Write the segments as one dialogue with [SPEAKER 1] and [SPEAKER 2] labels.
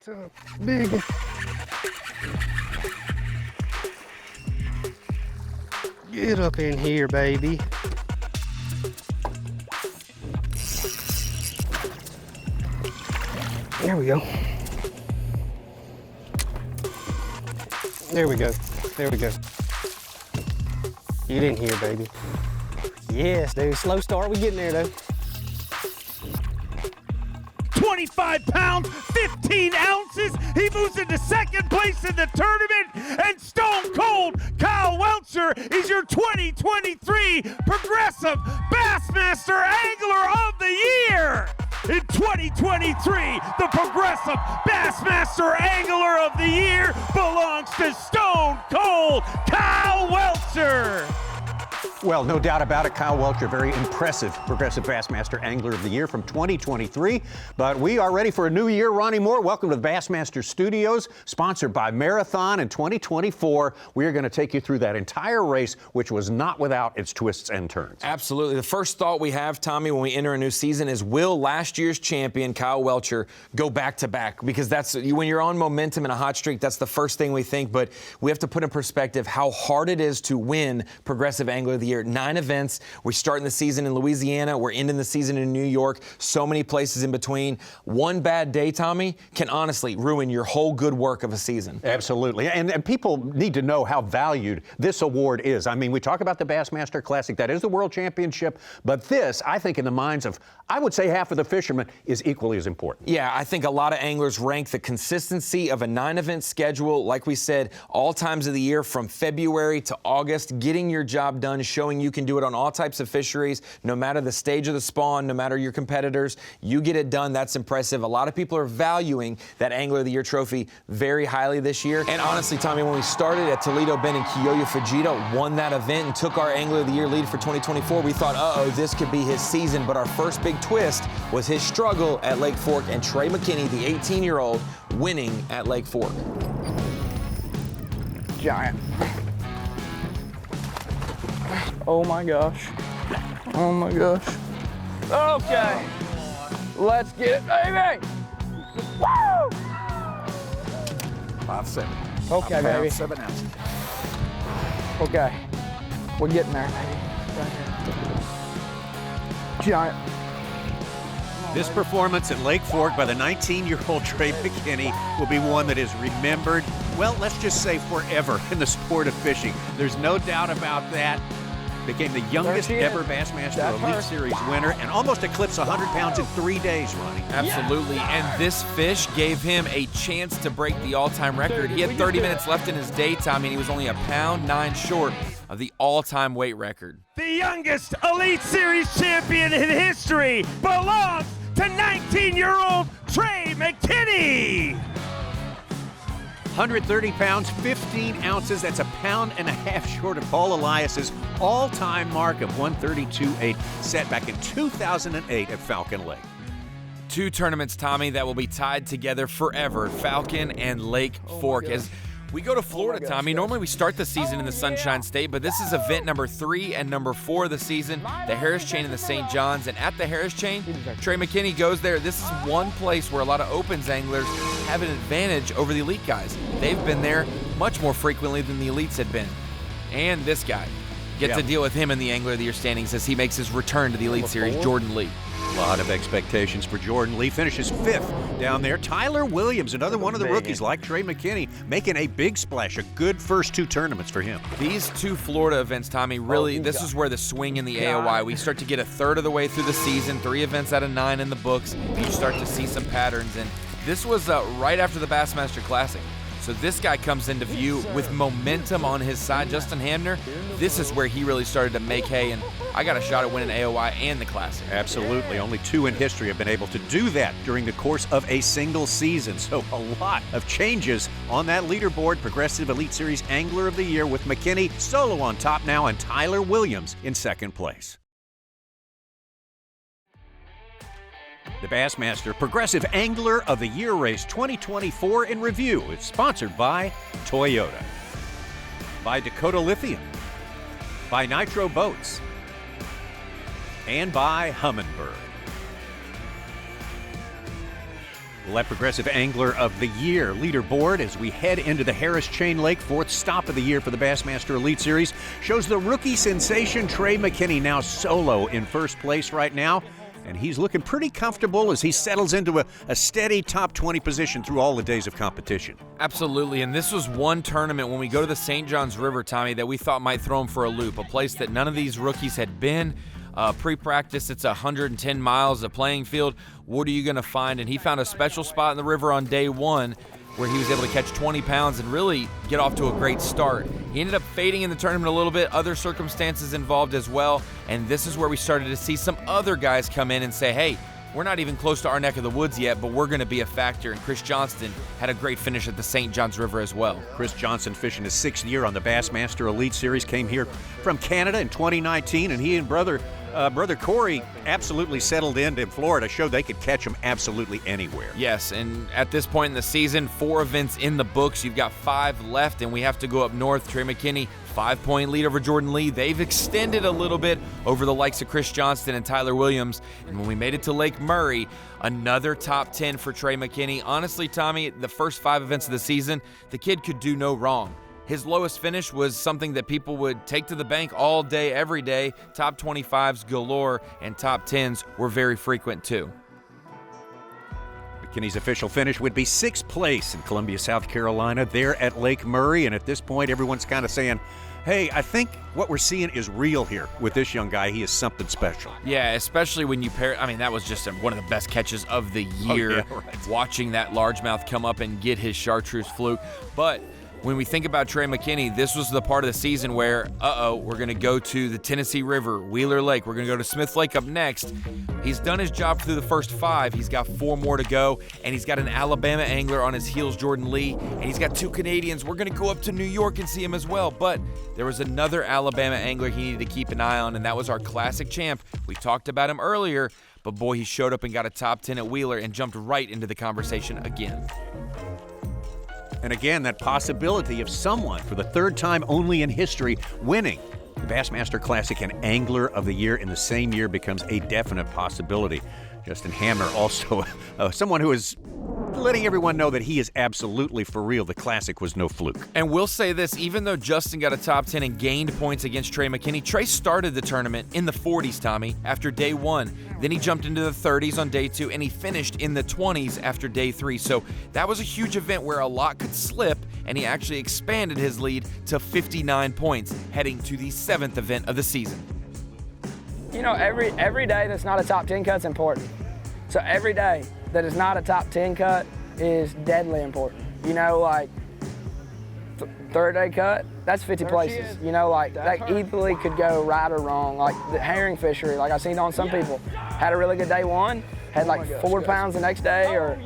[SPEAKER 1] So big. Get up in here, baby. There we go. There we go. There we go. Get in here, baby. Yes, dude. Slow start. We getting there, though.
[SPEAKER 2] 25 pounds, 15 ounces. He moves into second place in the tournament. And Stone Cold Kyle Welcher is your 2023 Progressive Bassmaster Angler of the Year. In 2023, the Progressive Bassmaster Angler of the Year belongs to Stone Cold Kyle Welcher.
[SPEAKER 3] Well, no doubt about it, Kyle Welcher, very impressive Progressive Bassmaster Angler of the Year from 2023. But we are ready for a new year. Ronnie Moore, welcome to the Bassmaster Studios, sponsored by Marathon in 2024. We are going to take you through that entire race, which was not without its twists and turns.
[SPEAKER 4] Absolutely. The first thought we have, Tommy, when we enter a new season is, will last year's champion, Kyle Welcher, go back-to-back? Because that's when you're on momentum and a hot streak, that's the first thing we think. But we have to put in perspective how hard it is to win Progressive Angler of the Year. 9 events. We're starting the season in Louisiana. We're ending the season in New York. So many places in between. One bad day, Tommy, can honestly ruin your whole good work of a season.
[SPEAKER 3] Absolutely. And people need to know how valued this award is. I mean, we talk about the Bassmaster Classic. That is the World Championship. But this, I think, in the minds of, I would say, half of the fishermen, is equally as important.
[SPEAKER 4] Yeah, I think a lot of anglers rank the consistency of a 9-event schedule, like we said, all times of the year from February to August, getting your job done, showing you can do it on all types of fisheries, no matter the stage of the spawn, no matter your competitors. You get it done. That's impressive. A lot of people are valuing that Angler of the Year trophy very highly this year. And honestly, Tommy, when we started at Toledo Bend and Kiyoya Fujita won that event and took our Angler of the Year lead for 2024, we thought, uh-oh, this could be his season. But our first big twist was his struggle at Lake Fork and Trey McKinney, the 18-year-old, winning at Lake Fork.
[SPEAKER 1] Giant. Oh my gosh. Oh my gosh. Okay. Let's get it, baby. Woo!
[SPEAKER 5] 5'7".
[SPEAKER 1] Okay, baby.
[SPEAKER 5] 7 ounces.
[SPEAKER 1] Okay. We're getting there, baby. Right here. Giant.
[SPEAKER 3] This performance at Lake Fork by the 19-year-old Trey McKinney will be one that is remembered, well, let's just say forever in the sport of fishing. There's no doubt about that. Became the youngest ever Bassmaster Elite Series winner and almost eclipsed 100 pounds in 3 days, Ronnie.
[SPEAKER 4] Absolutely, and this fish gave him a chance to break the all-time record. He had 30 minutes left in his daytime, and he was only a pound 9 short of the all-time weight record.
[SPEAKER 2] The youngest Elite Series champion in history belongs to 19-year-old Trey McKinney.
[SPEAKER 3] 130 pounds, 15 ounces. That's a pound and a half short of Paul Elias's all-time mark of 132.8, set back in 2008 at Falcon Lake.
[SPEAKER 4] 2 tournaments, Tommy, that will be tied together forever, Falcon and Lake Fork. As we go to Florida, Tommy, normally we start the season in the Sunshine State, but this is event number 3 and number 4 of the season, the Harris Chain and the St. John's. And at the Harris Chain, Trey McKinney goes there. This is one place where a lot of opens anglers have an advantage over the elite guys. They've been there much more frequently than the elites had been. And this guy gets to deal with him in the Angler of the Year standings as he makes his return to the Elite Series, Jordan Lee.
[SPEAKER 3] A lot of expectations for Jordan Lee. Finishes 5th down there. Tyler Williams, another one of the rookies like Trey McKinney, making a big splash. A good first 2 tournaments for him.
[SPEAKER 4] These 2 Florida events, Tommy, really, this is where the swing in the AOY. We start to get a third of the way through the season, 3 events out of 9 in the books. You start to see some patterns, and this was right after the Bassmaster Classic. So this guy comes into view with momentum on his side. Justin Hamner, this is where he really started to make hay, and I got a shot at winning AOY and the Classic.
[SPEAKER 3] Absolutely. Only 2 in history have been able to do that during the course of a single season. So a lot of changes on that leaderboard. Progressive Elite Series Angler of the Year with McKinney solo on top now and Tyler Williams in 2nd place. The Bassmaster Progressive Angler of the Year Race 2024 in review is sponsored by Toyota, by Dakota Lithium, by Nitro Boats, and by Humminbird. Well, that Progressive Angler of the Year leaderboard as we head into the Harris Chain Lake, 4th stop of the year for the Bassmaster Elite Series, shows the rookie sensation Trey McKinney now solo in first place right now. And he's looking pretty comfortable as he settles into a steady top 20 position through all the days of competition.
[SPEAKER 4] Absolutely, and this was one tournament when we go to the St. Johns River, Tommy, that we thought might throw him for a loop, a place that none of these rookies had been. Pre-practice, it's 110 miles of playing field. What are you going to find? And he found a special spot in the river on day one where he was able to catch 20 pounds and really get off to a great start. He ended up fading in the tournament a little bit, other circumstances involved as well, and this is where we started to see some other guys come in and say, hey, we're not even close to our neck of the woods yet, but we're going to be a factor. And Chris Johnston had a great finish at the St. Johns River as well.
[SPEAKER 3] Chris Johnston fishing his 6th year on the Bassmaster Elite Series, came here from Canada in 2019, and he and brother Corey absolutely settled in Florida, showed they could catch him absolutely anywhere.
[SPEAKER 4] Yes, and at this point in the season, 4 events in the books. You've got 5 left, and we have to go up north. Trey McKinney, 5-point lead over Jordan Lee. They've extended a little bit over the likes of Chris Johnston and Tyler Williams. And when we made it to Lake Murray, another top 10 for Trey McKinney. Honestly, Tommy, the first 5 events of the season, the kid could do no wrong. His lowest finish was something that people would take to the bank all day, every day. Top 25s galore, and top 10s were very frequent too.
[SPEAKER 3] McKinney's official finish would be 6th place in Columbia, South Carolina, there at Lake Murray. And at this point, everyone's kind of saying, hey, I think what we're seeing is real here with this young guy. He is something special.
[SPEAKER 4] Yeah, especially when you pair, I mean, that was just one of the best catches of the year.
[SPEAKER 3] Oh, yeah, right.
[SPEAKER 4] Watching that largemouth come up and get his chartreuse fluke. But when we think about Trey McKinney, this was the part of the season where, we're going to go to the Tennessee River, Wheeler Lake. We're going to go to Smith Lake up next. He's done his job through the first 5. He's got 4 more to go, and he's got an Alabama angler on his heels, Jordan Lee, and he's got 2 Canadians. We're going to go up to New York and see him as well. But there was another Alabama angler he needed to keep an eye on, and that was our classic champ. We talked about him earlier, but boy, he showed up and got a top 10 at Wheeler and jumped right into the conversation again.
[SPEAKER 3] And again, that possibility of someone for the 3rd time only in history winning the Bassmaster Classic and Angler of the Year in the same year becomes a definite possibility. Justin Hamner also someone who is letting everyone know that he is absolutely for real. The Classic was no fluke.
[SPEAKER 4] And we'll say this, even though Justin got a top 10 and gained points against Trey McKinney, Trey started the tournament in the 40s, Tommy, after day 1. Then he jumped into the 30s on day 2, and he finished in the 20s after day 3. So that was a huge event where a lot could slip, and he actually expanded his lead to 59 points, heading to the 7th event of the season.
[SPEAKER 5] You know, every day that's not a top 10 cut's important. So every day that is not a top 10 cut is deadly important. You know, like 3rd day cut, that's 50 places. You know, like that easily could go right or wrong. Like the herring fishery, like I've seen on some people, had a really good day 1, had like 4 pounds the next day, or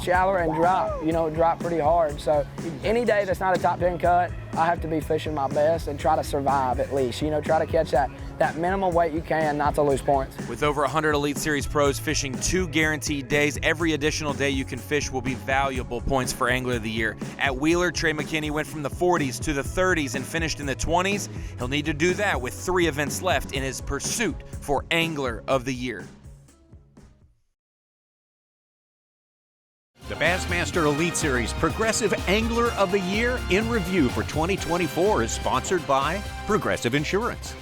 [SPEAKER 5] shallower and drop. You know, drop pretty hard. So any day that's not a top 10 cut, I have to be fishing my best and try to survive at least. You know, try to catch that minimum weight you can, not to lose points.
[SPEAKER 4] With over 100 Elite Series pros fishing 2 guaranteed days, every additional day you can fish will be valuable points for Angler of the Year. At Wheeler, Trey McKinney went from the 40s to the 30s and finished in the 20s. He'll need to do that with 3 events left in his pursuit for Angler of the Year.
[SPEAKER 3] The Bassmaster Elite Series Progressive Angler of the Year in review for 2024 is sponsored by Progressive Insurance,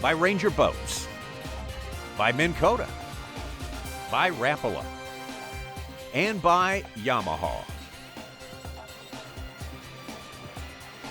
[SPEAKER 3] by Ranger Boats, by Minn Kota, by Rapala, and by Yamaha.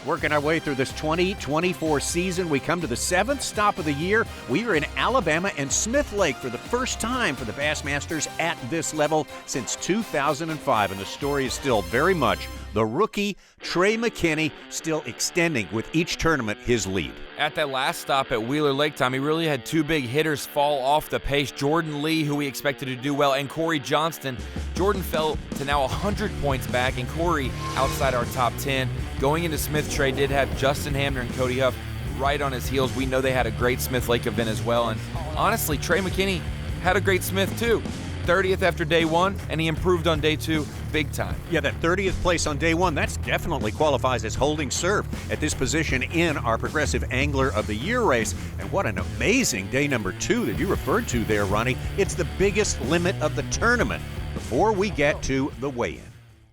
[SPEAKER 3] Working our way through this 2024 season, we come to the 7th stop of the year. We are in Alabama and Smith Lake for the first time for the Bassmasters at this level since 2005, and the story is still very much the rookie Trey McKinney still extending with each tournament his lead.
[SPEAKER 4] At that last stop at Wheeler Lake, Tom, he really had 2 big hitters fall off the pace. Jordan Lee, who we expected to do well, and Corey Johnston. Jordan fell to now 100 points back, and Corey outside our top 10. Going into Smith, Trey did have Justin Hamner and Cody Huff right on his heels. We know they had a great Smith Lake event as well, and honestly, Trey McKinney had a great Smith too. 30th after day 1, and he improved on day 2 big time.
[SPEAKER 3] Yeah, that 30th place on day 1, that's definitely qualifies as holding serve at this position in our Progressive Angler of the Year race. And what an amazing day number 2 that you referred to there, Ronnie. It's the biggest limit of the tournament before we get to the weigh-in.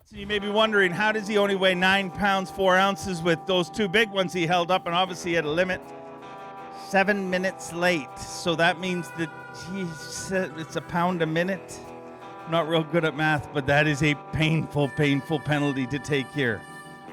[SPEAKER 2] So you may be wondering, how does he only weigh 9 pounds 4 ounces with those 2 big ones he held up, and obviously at a limit 7 minutes late. So that means that it's a pound a minute. I'm not real good at math, but that is a painful penalty to take here.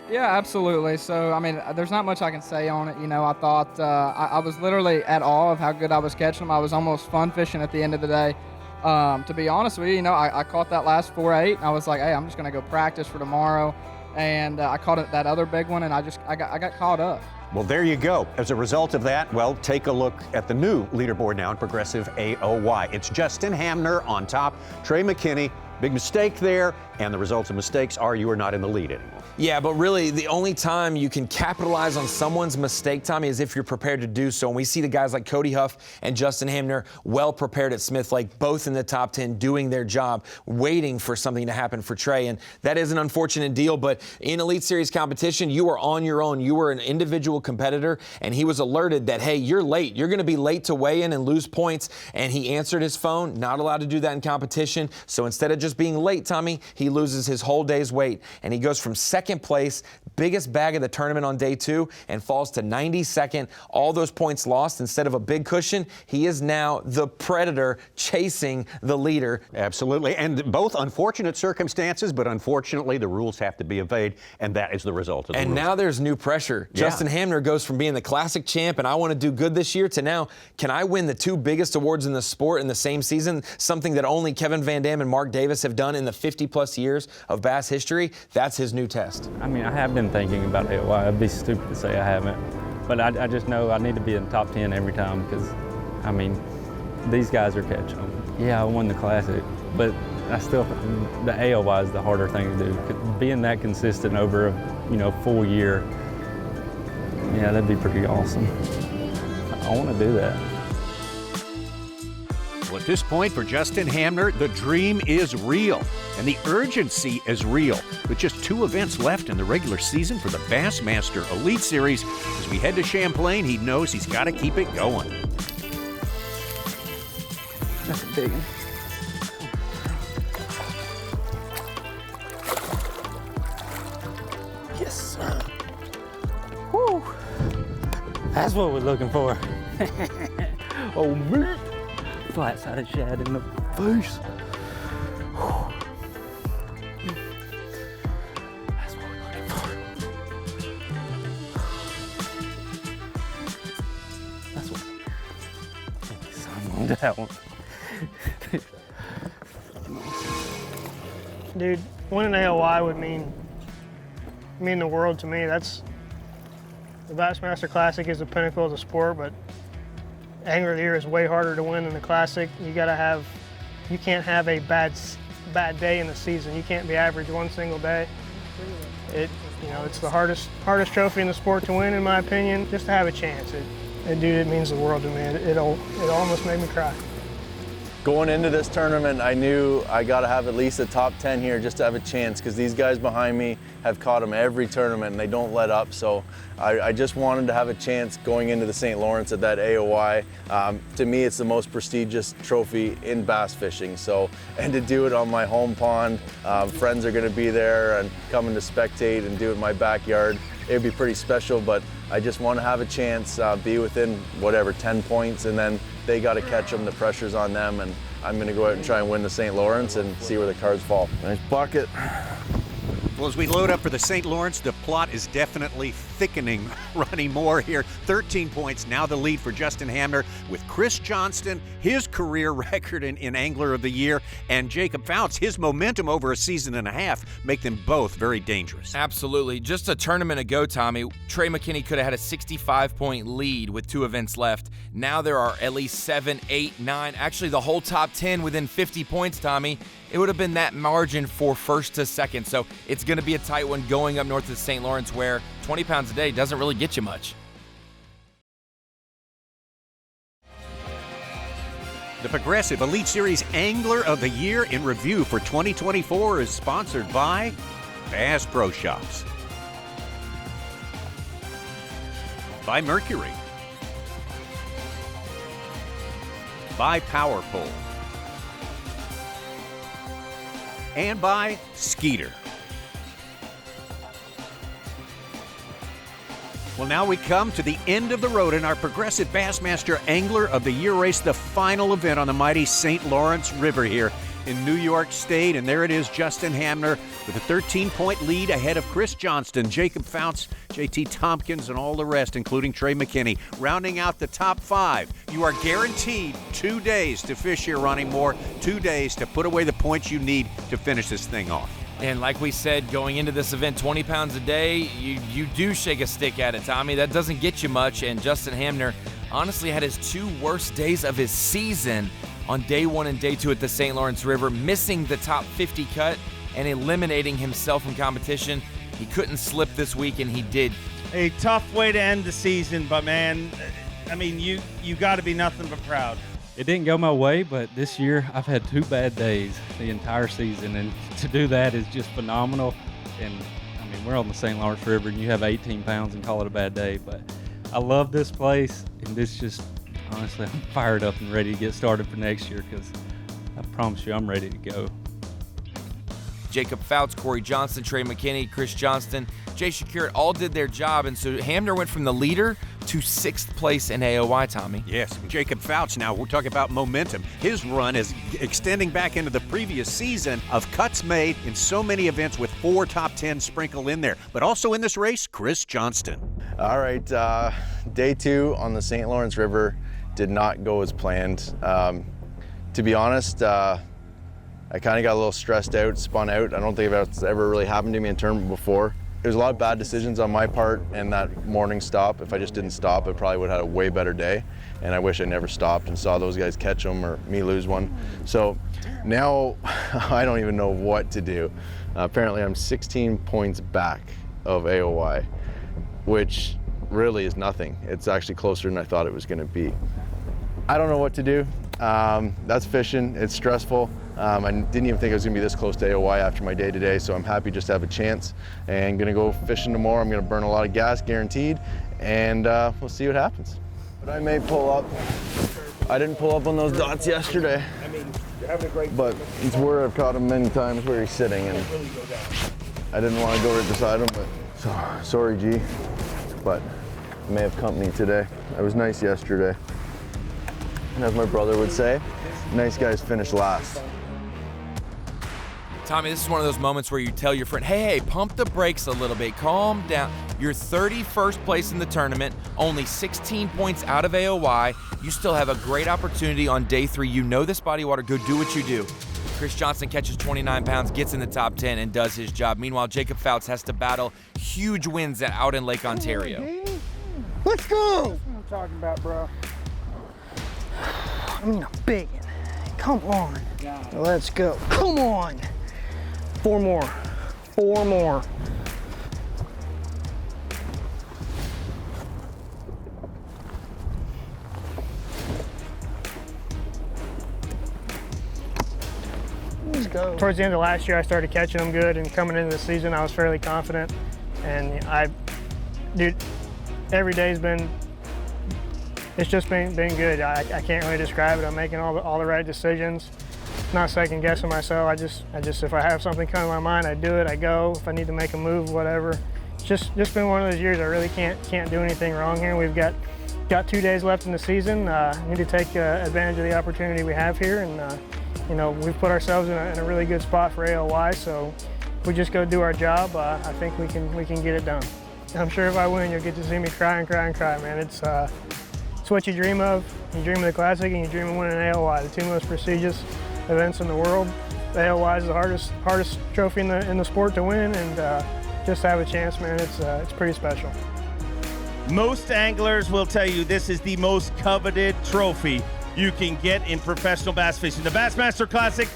[SPEAKER 5] Yeah, absolutely. So, I mean, there's not much I can say on it. You know, I thought I was literally at awe of how good I was catching them. I was almost fun fishing at the end of the day. To be honest with you, I caught that last 4.8, and I was like, hey, I'm just going to go practice for tomorrow. And I caught that other big one, and I got caught up.
[SPEAKER 6] Well, there you go. As a result of that, well, take a look at the new leaderboard now in Progressive AOY. It's Justin Hamner on top, Trey McKinney. Big mistake there, and the results of mistakes are you are not in the lead anymore.
[SPEAKER 4] Yeah, but really the only time you can capitalize on someone's mistake, Tommy, is if you're prepared to do so. And we see the guys like Cody Huff and Justin Hamner well prepared at Smith Lake, both in the top 10, doing their job, waiting for something to happen for Trey. And that is an unfortunate deal, but in Elite Series competition, you are on your own. You were an individual competitor, and he was alerted that, hey, you're late. You're going to be late to weigh in and lose points. And he answered his phone, not allowed to do that in competition. So instead of just being late, Tommy, he loses his whole day's weight, and he goes from second place, biggest bag of the tournament on day 2, and falls to 92nd. All those points lost. Instead of a big cushion, he is now the predator chasing the leader.
[SPEAKER 6] Absolutely, and both unfortunate circumstances, but unfortunately the rules have to be obeyed, and that is the result of the
[SPEAKER 4] rules. And now there's new pressure. Yeah. Justin Hamner goes from being the classic champ, and I want to do good this year, to now, can I win the 2 biggest awards in the sport in the same season? Something that only Kevin Van Dam and Mark Davis have done in the 50-plus years of Bass history. That's his new test.
[SPEAKER 7] I mean, I have been thinking about AOY. It'd be stupid to say I haven't. But I just know I need to be in the top 10 every time because, I mean, these guys are catching them. Yeah, I won the Classic, but I still, the AOY is the harder thing to do. Being that consistent over a full year, yeah, that'd be pretty awesome. I want to do that.
[SPEAKER 3] Well, at this point for Justin Hamner, the dream is real and the urgency is real. With just 2 events left in the regular season for the Bassmaster Elite Series, as we head to Champlain, he knows he's got to keep it going.
[SPEAKER 5] That's a big one.
[SPEAKER 1] Yes, sir. Woo! That's what we're looking for. Oh, man. Flat-sided shad in the face. That's what we're looking for. That's what. I'm on that one.
[SPEAKER 8] Dude, winning AOY would mean the world to me. That's the Bassmaster Classic is the pinnacle of the sport, but Angler of the Year is way harder to win than the Classic. You can't have a bad day in the season. You can't be average one single day. It's the hardest trophy in the sport to win, in my opinion. Just to have a chance, dude, it means the world to me. It almost made me cry.
[SPEAKER 9] Going into this tournament, I knew I got to have at least a top 10 here just to have a chance, because these guys behind me have caught them every tournament and they don't let up. So I just wanted to have a chance going into the St. Lawrence at that AOY. To me, it's the most prestigious trophy in bass fishing. So, and to do it on my home pond, friends are going to be there and coming to spectate and do it in my backyard. It'd be pretty special, but I just want to have a chance, be within whatever, 10 points, and then they got to catch them, the pressure's on them, and I'm going to go out and try and win the St. Lawrence and see where the cards fall. Nice bucket.
[SPEAKER 3] Well, as we load up for the St. Lawrence, the plot is definitely thickening. Ronnie Moore here, 13 points, now the lead for Justin Hamner, with Chris Johnston, his career record in Angler of the Year, and Jacob Fouts, his momentum over a season and a half, make them both very dangerous.
[SPEAKER 4] Absolutely. Just a tournament ago, Tommy, Trey McKinney could have had a 65-point lead with 2 events left. Now there are at least 7, 8, 9, actually the whole top 10 within 50 points, Tommy. It would have been that margin for first to second, so it's going to be a tight one going up north of the St. Lawrence, where 20 pounds a day doesn't really get you much.
[SPEAKER 3] The Progressive Elite Series Angler of the Year in review for 2024 is sponsored by Bass Pro Shops, by Mercury, by Power Pole, and by Skeeter. Well, now we come to the end of the road in our Progressive Bassmaster Angler of the Year race, the final event on the mighty St. Lawrence River here in New York State. And there it is, Justin Hamner with a 13-point lead ahead of Chris Johnston, Jacob Fouts, JT Tompkins, and all the rest, including Trey McKinney. Rounding out the top 5, you are guaranteed 2 days to fish here, Ronnie Moore, 2 days to put away the points you need to finish this thing off.
[SPEAKER 4] And like we said, going into this event, 20 pounds a day, you do shake a stick at it, Tommy. That doesn't get you much, and Justin Hamner honestly had his 2 worst days of his season on day 1 and day 2 at the St. Lawrence River, missing the top 50 cut and eliminating himself from competition. He couldn't slip this week, and he did.
[SPEAKER 2] A tough way to end the season, but man, I mean, you got to be nothing but proud.
[SPEAKER 7] It didn't go my way, but this year I've had 2 bad days the entire season, and to do that is just phenomenal. And I mean, we're on the St. Lawrence River, and you have 18 pounds and call it a bad day, but I love this place, and this just, honestly, I'm fired up and ready to get started for next year, because I promise you I'm ready to go.
[SPEAKER 4] Jacob Fouts, Corey Johnston, Trey McKinney, Chris Johnston, Jay Shakir all did their job, and so Hamner went from the leader to 6th place in AOY, Tommy.
[SPEAKER 3] Yes, Jacob Fouts now, we're talking about momentum. His run is extending back into the previous season of cuts made in so many events with 4 top 10 sprinkled in there. But also in this race, Chris Johnston.
[SPEAKER 9] All right, day 2 on the St. Lawrence River did not go as planned. To be honest, I kind of got a little stressed out, spun out. I don't think that's ever really happened to me in tournament before. There's a lot of bad decisions on my part and that morning stop. If I just didn't stop, I probably would have had a way better day. And I wish I never stopped and saw those guys catch them or me lose one. So now I don't even know what to do. Apparently I'm 16 points back of AOY, which really is nothing. It's actually closer than I thought it was going to be. I don't know what to do. That's fishing. It's stressful. I didn't even think I was going to be this close to AOY after my day today, so I'm happy just to have a chance. And going to go fishing tomorrow. I'm going to burn a lot of gas, guaranteed, and we'll see what happens. But I may pull up. I didn't pull up on those dots yesterday, but it's where I've caught him many times where he's sitting, and I didn't want to go right beside him, but so, sorry, G, but I may have company today. I was nice yesterday. And as my brother would say, nice guys finish last.
[SPEAKER 4] Tommy, this is one of those moments where you tell your friend, hey, pump the brakes a little bit, calm down. You're 31st place in the tournament, only 16 points out of AOY. You still have a great opportunity on day 3. You know this body of water, go do what you do. Chris Johnston catches 29 pounds, gets in the top 10, and does his job. Meanwhile, Jacob Fouts has to battle huge wins out in Lake Ontario.
[SPEAKER 8] Let's go! That's what I'm talking about, bro. I mean, a big one. Come on. Let's go. Come on. 4 more. 4 more. Let's go. Towards the end of last year, I started catching them good, and coming into the season, I was fairly confident. And dude, every day's been, it's just been good. I can't really describe it. I'm making all the right decisions. Not second guessing myself. I just if I have something come to my mind, I do it. I go. If I need to make a move, whatever. It's just been one of those years I really can't do anything wrong here. We've got 2 days left in the season. Need to take advantage of the opportunity we have here, and you know, we've put ourselves in a really good spot for AOY. So if we just go do our job, I think we can get it done. I'm sure if I win, you'll get to see me cry and cry and cry, man. It's what you dream of. You dream of the Classic and you dream of winning AOY, the 2 most prestigious events in the world. The AOY is the hardest trophy in the sport to win, and just to have a chance, man, it's pretty special.
[SPEAKER 2] Most anglers will tell you this is the most coveted trophy you can get in professional bass fishing. The Bassmaster Classic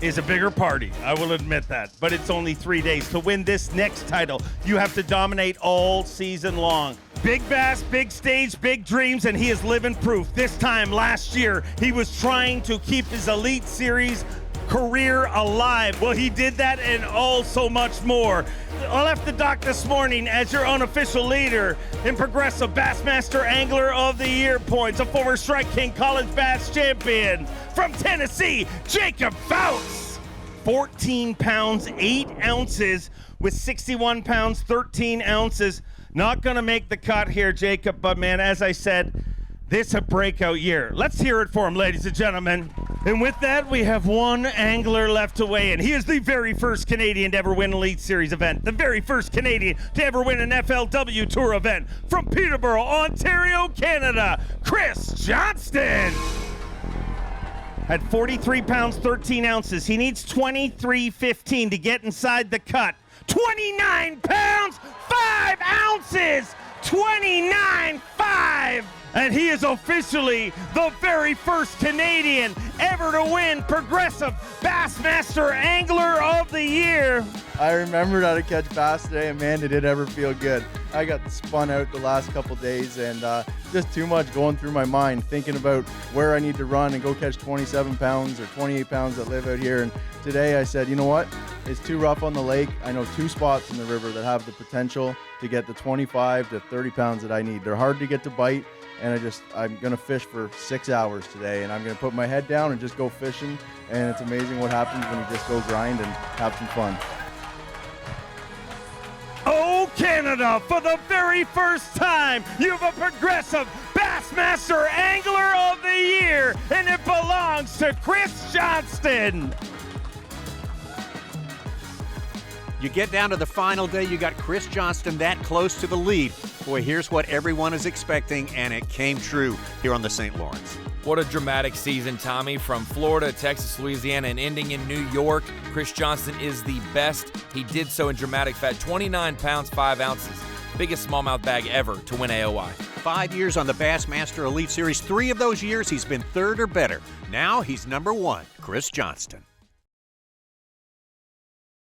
[SPEAKER 2] is a bigger party, I will admit that, but it's only 3 days. To win this next title, you have to dominate all season long. Big bass, big stage, big dreams, and he is living proof. This time last year, he was trying to keep his Elite Series career alive. Well, he did that and so much more. I left the dock this morning as your unofficial leader in Progressive Bassmaster Angler of the Year points, a former Strike King College Bass champion from Tennessee, Jacob Fouts. 14 pounds, 8 ounces with 61 pounds, 13 ounces. Not going to make the cut here, Jacob, but man, as I said, this a breakout year. Let's hear it for him, ladies and gentlemen. And with that, we have one angler left to weigh in. He is the very first Canadian to ever win an Elite Series event, the very first Canadian to ever win an FLW Tour event. From Peterborough, Ontario, Canada, Chris Johnston. At 43 pounds, 13 ounces. He needs 23.15 to get inside the cut. 29 pounds, 5 ounces, 29.5. And he is officially the very first Canadian ever to win Progressive Bassmaster Angler of the Year.
[SPEAKER 10] I remembered how to catch bass today, and man, did it ever feel good. I got spun out the last couple days, and just too much going through my mind, thinking about where I need to run and go catch 27 pounds or 28 pounds that live out here. And today I said, you know what? It's too rough on the lake. I know 2 spots in the river that have the potential to get the 25 to 30 pounds that I need. They're hard to get to bite. And I'm gonna fish for 6 hours today, and I'm gonna put my head down and just go fishing, and it's amazing what happens when you just go grind and have some fun.
[SPEAKER 2] Oh, Canada, for the very first time, you have a Progressive Bassmaster Angler of the Year, and it belongs to Chris Johnston.
[SPEAKER 3] You get down to the final day, you got Chris Johnston that close to the lead. Boy, here's what everyone is expecting, and it came true here on the St. Lawrence.
[SPEAKER 4] What a dramatic season, Tommy. From Florida, Texas, Louisiana, and ending in New York, Chris Johnston is the best. He did so in dramatic fat, 29 pounds, 5 ounces. Biggest smallmouth bag ever to win AOY.
[SPEAKER 3] 5 years on the Bassmaster Elite Series. 3 of those years he's been third or better. Now he's number 1, Chris Johnston.